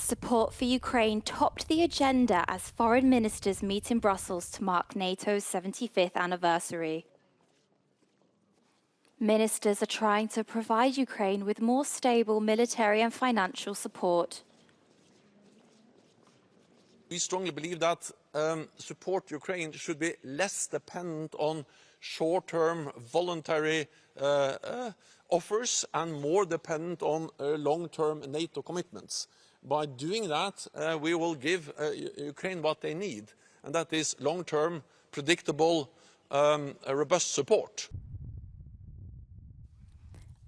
Support for Ukraine topped the agenda as foreign ministers meet in Brussels to mark NATO's 75th anniversary. Ministers are trying to provide Ukraine with more stable military and financial support. We strongly believe that support to Ukraine should be less dependent on short-term voluntary offers and more dependent on long-term NATO commitments. By doing that, we will give Ukraine what they need, and that is long-term, predictable, robust support.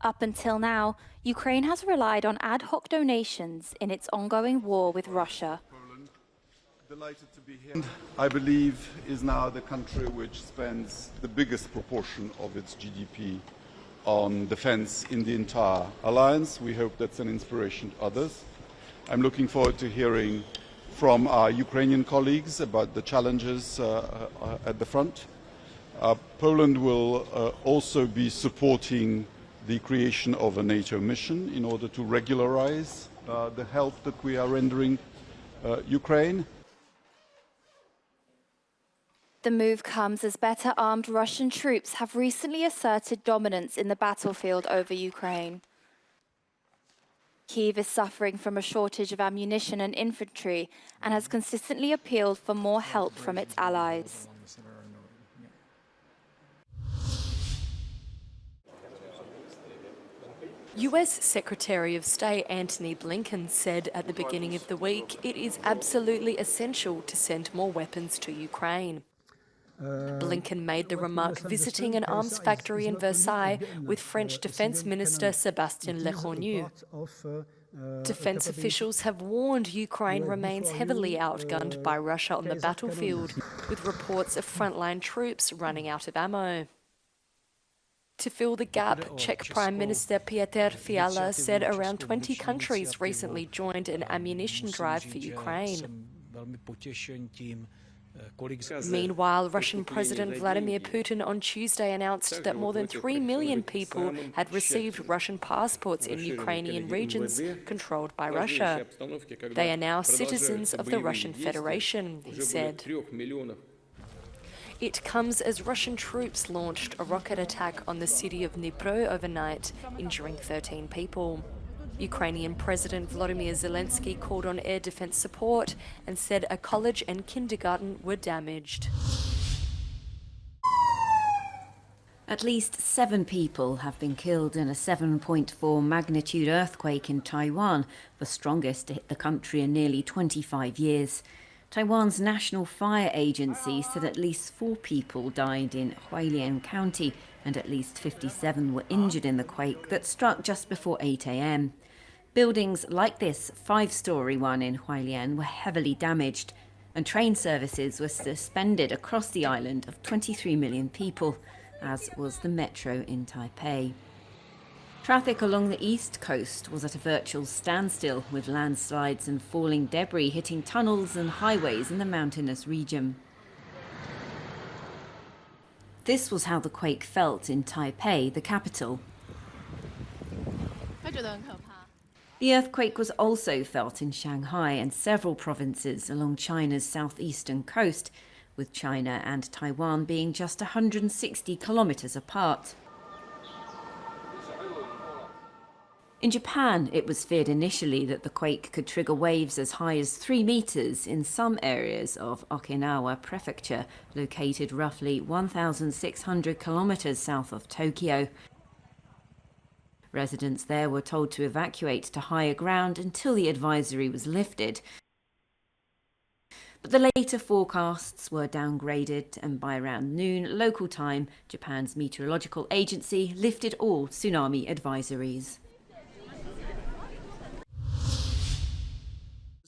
Up until now, Ukraine has relied on ad hoc donations in its ongoing war with Russia. Delighted to be here. I believe is now the country which spends the biggest proportion of its GDP on defense in the entire alliance. We hope that's an inspiration to others. I'm looking forward to hearing from our Ukrainian colleagues about the challenges at the front. Poland will also be supporting the creation of a NATO mission in order to regularize the help that we are rendering Ukraine. The move comes as better armed Russian troops have recently asserted dominance in the battlefield over Ukraine. Kyiv is suffering from a shortage of ammunition and infantry and has consistently appealed for more help from its allies. US Secretary of State Antony Blinken said at the beginning of the week it is absolutely essential to send more weapons to Ukraine. Blinken made the remark visiting an arms factory in Versailles with French Defence Minister Sébastien Lecornu. Defence officials have warned Ukraine remains heavily outgunned by Russia on the battlefield, with reports of frontline troops running out of ammo. To fill the gap, Czech Prime Minister Petr Fiala said around 20 countries recently joined an ammunition drive for Ukraine. Meanwhile, Russian President Vladimir Putin on Tuesday announced that more than 3 million people had received Russian passports in Ukrainian regions controlled by Russia. They are now citizens of the Russian Federation, he said. It comes as Russian troops launched a rocket attack on the city of Dnipro overnight, injuring 13 people. Ukrainian President Volodymyr Zelensky called on air defense support and said a college and kindergarten were damaged. At least 7 people have been killed in a 7.4 magnitude earthquake in Taiwan, the strongest to hit the country in nearly 25 years. Taiwan's National Fire Agency said at least 4 people died in Hualien County and at least 57 were injured in the quake that struck just before 8 a.m. Buildings like this 5-storey one in Hualien were heavily damaged, and train services were suspended across the island of 23 million people, as was the metro in Taipei. Traffic along the east coast was at a virtual standstill, with landslides and falling debris hitting tunnels and highways in the mountainous region. This was how the quake felt in Taipei, the capital. The earthquake was also felt in Shanghai and several provinces along China's southeastern coast, with China and Taiwan being just 160 kilometres apart. In Japan, it was feared initially that the quake could trigger waves as high as 3 metres in some areas of Okinawa Prefecture, located roughly 1,600 kilometres south of Tokyo. Residents there were told to evacuate to higher ground until the advisory was lifted. But the later forecasts were downgraded, and by around noon local time, Japan's meteorological agency lifted all tsunami advisories.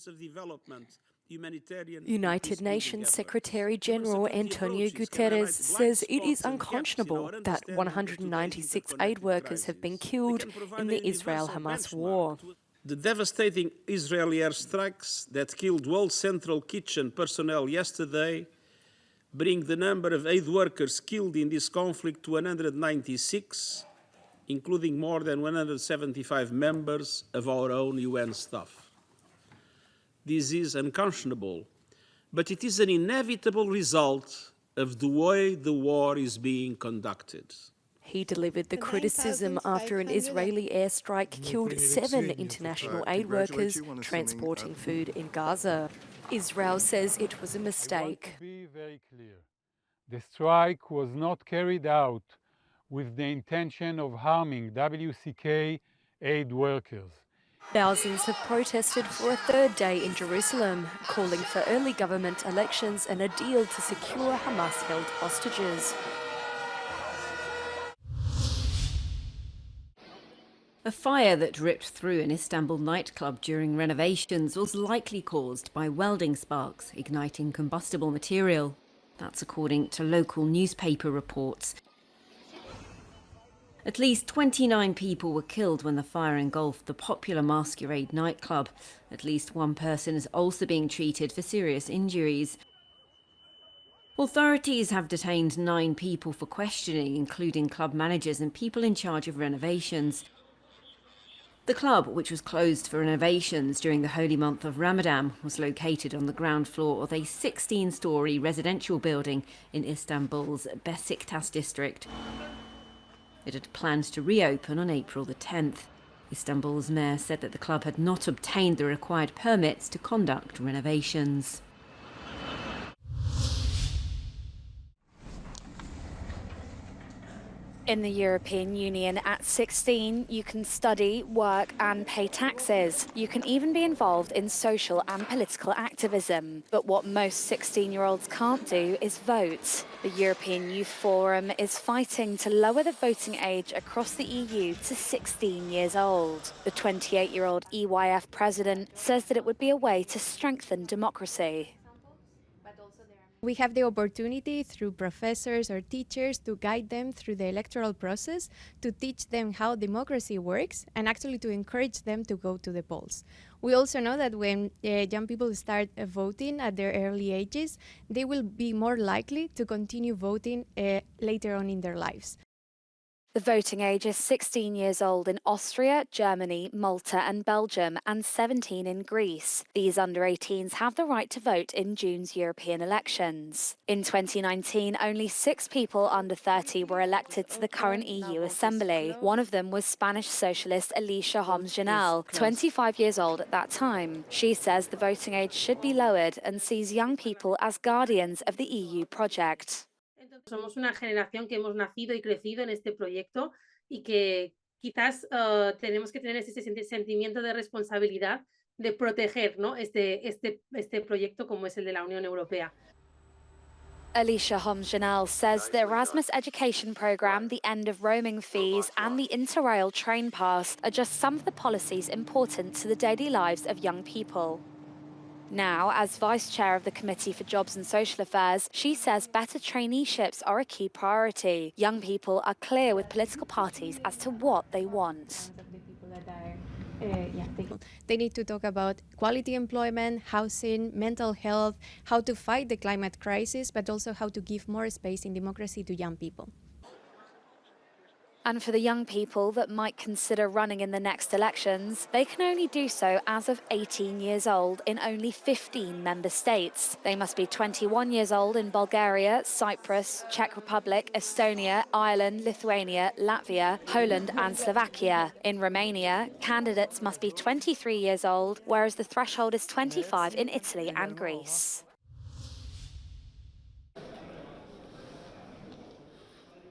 Of development, United Nations Secretary General Antonio Guterres says it is unconscionable that 196 aid workers have been killed in the Israel-Hamas war. The devastating Israeli airstrikes that killed World Central Kitchen personnel yesterday bring the number of aid workers killed in this conflict to 196, including more than 175 members of our own UN staff. this is unconscionable, but it is an inevitable result of the way the war is being conducted. He delivered the criticism after an Israeli airstrike killed 7 international aid workers transporting food in Gaza. Israel says it was a mistake. To be very clear, the strike was not carried out with the intention of harming WCK aid workers. Thousands have protested for a third day in Jerusalem, calling for early government elections and a deal to secure Hamas-held hostages. A fire that ripped through an Istanbul nightclub during renovations was likely caused by welding sparks igniting combustible material. That's according to local newspaper reports. At least 29 people were killed when the fire engulfed the popular Masquerade nightclub. At least one person is also being treated for serious injuries. Authorities have detained 9 people for questioning, including club managers and people in charge of renovations. The club, which was closed for renovations during the holy month of Ramadan, was located on the ground floor of a 16-storey residential building in Istanbul's Besiktas district. It had planned to reopen on April the 10th. Istanbul's mayor said that the club had not obtained the required permits to conduct renovations. In the European Union, at 16, you can study, work and pay taxes. You can even be involved in social and political activism. But what most 16-year-olds can't do is vote. The European Youth Forum is fighting to lower the voting age across the EU to 16 years old. The 28-year-old EYF president says that it would be a way to strengthen democracy. We have the opportunity through professors or teachers to guide them through the electoral process, to teach them how democracy works, and actually to encourage them to go to the polls. We also know that when young people start voting at their early ages, they will be more likely to continue voting later on in their lives. The voting age is 16 years old in Austria, Germany, Malta and Belgium, and 17 in Greece. These under-18s have the right to vote in June's European elections. In 2019, only 6 people under 30 were elected to the current EU Assembly. One of them was Spanish socialist Alicia Homs-Janel, 25 years old at that time. She says the voting age should be lowered and sees young people as guardians of the EU project. Somos una generación que hemos nacido y crecido en este proyecto y que quizás tenemos que tener ese sentimiento de responsabilidad de proteger, ¿no? este proyecto como es el de la Unión Europea. Alicia Homs-Janel says the Erasmus education programme, the end of roaming fees and the Interrail train pass are just some of the policies important to the daily lives of young people. Now, as Vice Chair of the Committee for Jobs and Social Affairs, she says better traineeships are a key priority. Young people are clear with political parties as to what they want. They need to talk about quality employment, housing, mental health, how to fight the climate crisis, but also how to give more space in democracy to young people. And for the young people that might consider running in the next elections, they can only do so as of 18 years old in only 15 member states. They must be 21 years old in Bulgaria, Cyprus, Czech Republic, Estonia, Ireland, Lithuania, Latvia, Poland and Slovakia. In Romania, candidates must be 23 years old, whereas the threshold is 25 in Italy and Greece.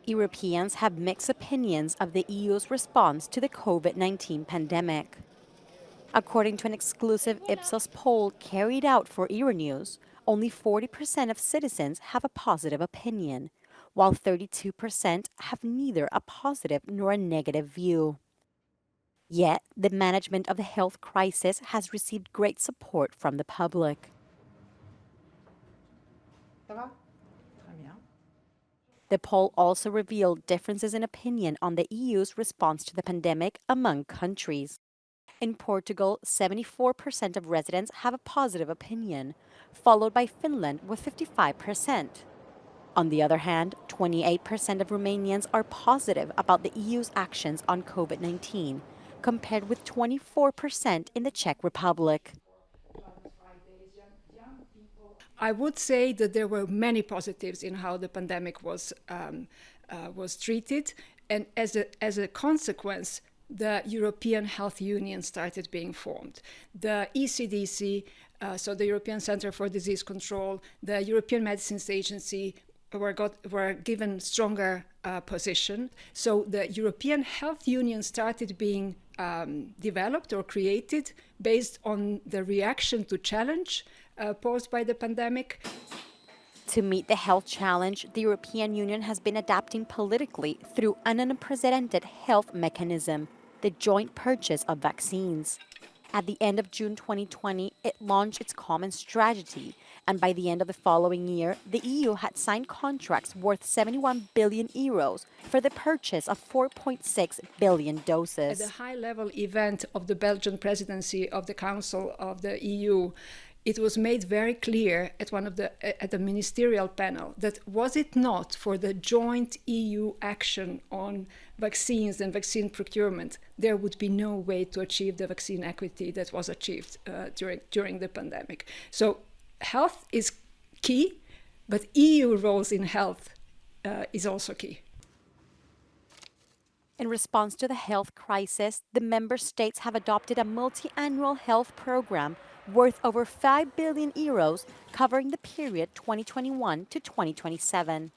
Europeans have mixed opinions of the EU's response to the COVID-19 pandemic. According to an exclusive Ipsos poll carried out for Euronews, only 40% of citizens have a positive opinion, while 32% have neither a positive nor a negative view. Yet, the management of the health crisis has received great support from the public. The poll also revealed differences in opinion on the EU's response to the pandemic among countries. In Portugal, 74% of residents have a positive opinion, followed by Finland with 55%. On the other hand, 28% of Romanians are positive about the EU's actions on COVID-19, compared with 24% in the Czech Republic. I would say that there were many positives in how the pandemic was treated, and as a consequence, the European Health Union started being formed. The ECDC, so the European Centre for Disease Control, the European Medicines Agency were given stronger position. So the European Health Union started being developed or created based on the reaction to challenge posed by the pandemic. To meet the health challenge, the European Union has been adapting politically through an unprecedented health mechanism, the joint purchase of vaccines. At the end of June 2020, it launched its common strategy, and by the end of the following year, the EU had signed contracts worth 71 billion euros for the purchase of 4.6 billion doses. At the high-level event of the Belgian presidency of the Council of the EU, it was made very clear at the ministerial panel that was it not for the joint EU action on vaccines and vaccine procurement, there would be no way to achieve the vaccine equity that was achieved during the pandemic. So health is key, but EU roles in health is also key. In response to the health crisis, the member states have adopted a multi-annual health program worth over 5 billion euros, covering the period 2021 to 2027.